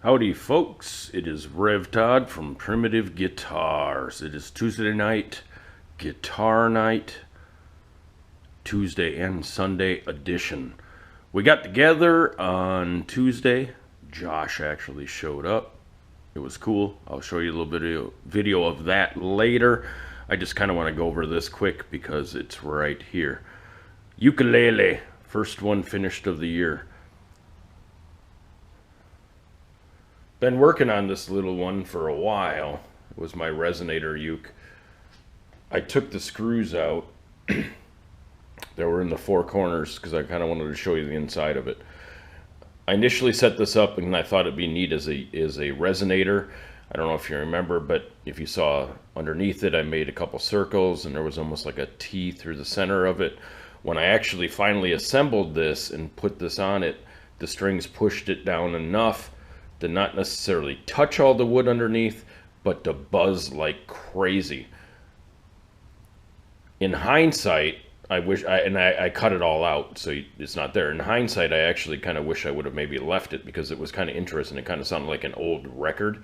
Howdy folks, it is Rev Todd from Primitive Guitars. It is Tuesday night, guitar night, Tuesday and Sunday edition. We got together on Tuesday. Josh actually showed up. It was cool. I'll show you a little bit of video of that later. I just kind of want to go over this quick because it's right here. Ukulele, first one finished of the year. Been working on this little one for a while. It was my resonator uke. I took the screws out that were in the four corners because I kind of wanted to show you the inside of it. I initially set this up and I thought it'd be neat as a resonator. I don't know if you remember, but if you saw underneath it, I made a couple circles and there was almost like a T through the center of it. When I actually finally assembled this and put this on it, the strings pushed it down enough to not necessarily touch all the wood underneath, but to buzz like crazy. In hindsight, I cut it all out, so it's not there. In hindsight, I actually kind of wish I would have maybe left it because it was kind of interesting. It kind of sounded like an old record.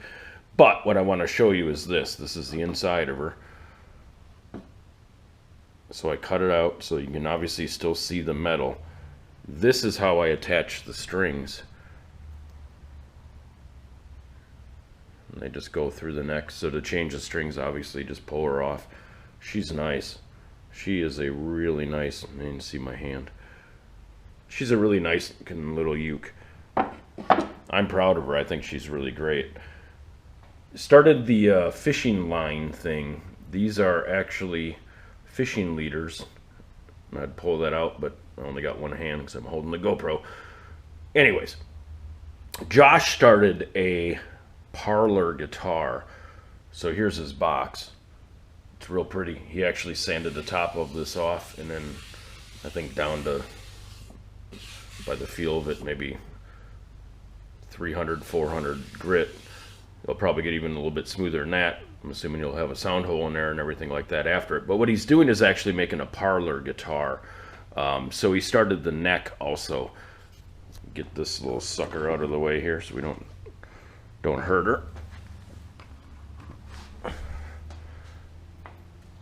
But what I want to show you is this. This is the inside of her. So I cut it out so you can obviously still see the metal. This is how I attach the strings. And they just go through the neck. So to change the strings, obviously, just pull her off. She's nice. She is a really nice, you can see my hand. She's a really nice little uke. I'm proud of her. I think she's really great. Started the fishing line thing. These are actually fishing leaders. I'd pull that out, but I only got one hand because I'm holding the GoPro. Anyways, Josh started a parlor guitar. So here's his box. It's real pretty. He actually sanded the top of this off and then I think down to, by the feel of it, maybe 300, 400 grit. It'll probably get even a little bit smoother than that. I'm assuming you'll have a sound hole in there and everything like that after it. But what he's doing is actually making a parlor guitar. So he started the neck also. Get this little sucker out of the way here so we don't hurt her.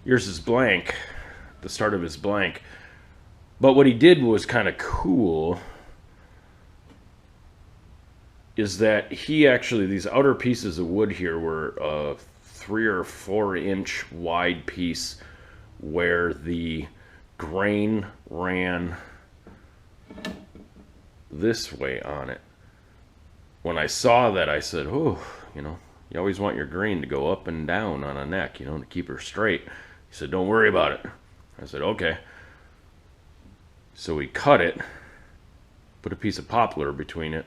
Here's his blank, the start of his blank. But what he did was kind of cool, is that he actually, these outer pieces of wood here were a 3 or 4 inch wide piece where the grain ran this way on it. When I saw that, I said, oh, you always want your grain to go up and down on a neck, to keep her straight. He said, don't worry about it. I said, okay. So we cut it, put a piece of poplar between it.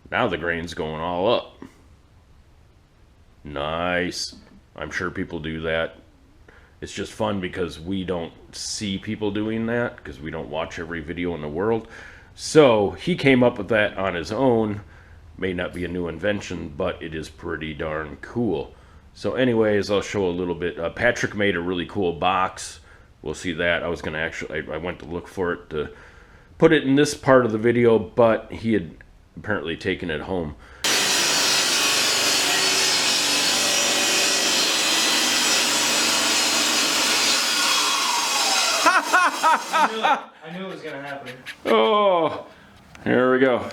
Now the grain's going all up. Nice. I'm sure people do that. It's just fun because we don't see people doing that because we don't watch every video in the world. So he came up with that on his own. May not be a new invention, but it is pretty darn cool. So anyways, I'll show a little bit. Patrick made a really cool box. We'll see that. I was going to actually, I went to look for it to put it in this part of the video, but he had apparently taken it home. I knew it was going to happen. Oh, here we go.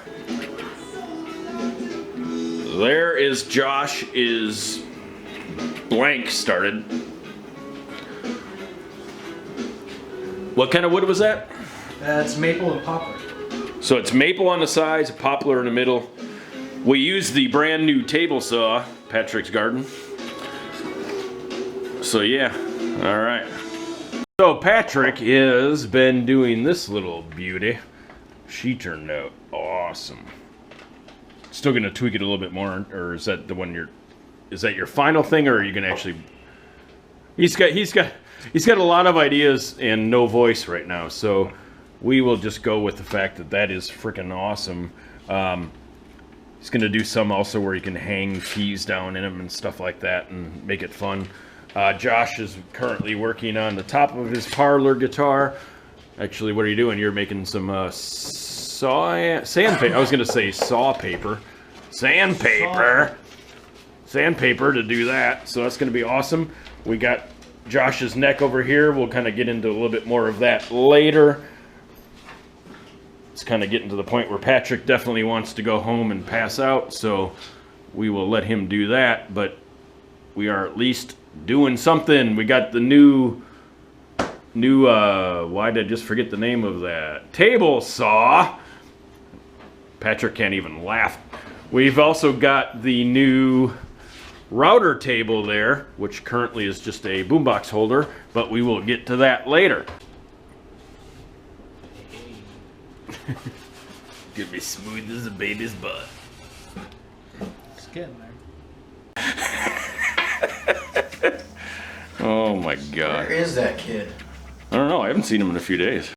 There is Josh is blank started. What kind of wood was that? It's maple and poplar. So it's maple on the sides, poplar in the middle. We used the brand new table saw, Patrick's Garden. So yeah, all right. So Patrick has been doing this little beauty. She turned out awesome. Still gonna tweak it a little bit more, or is that the one is that your final thing, or are you gonna actually? He's got a lot of ideas and no voice right now, so we will just go with the fact that that is freaking awesome. He's gonna do some also where you can hang keys down in them and stuff like that and make it fun. Josh is currently working on the top of his parlor guitar. Actually, what are you doing? You're making some sandpaper. I was going to say saw paper. Sandpaper to do that. So that's going to be awesome. We got Josh's neck over here. We'll kind of get into a little bit more of that later. It's kind of getting to the point where Patrick definitely wants to go home and pass out, so we will let him do that, but we are at least doing something. We got the new why did I just forget the name of that? Table saw. Patrick can't even laugh. We've also got the new router table there, which currently is just a boombox holder, but we will get to that later. Gonna be smooth as a baby's butt. It's getting there. Oh my God. Where is that kid? I don't know. I haven't seen him in a few days.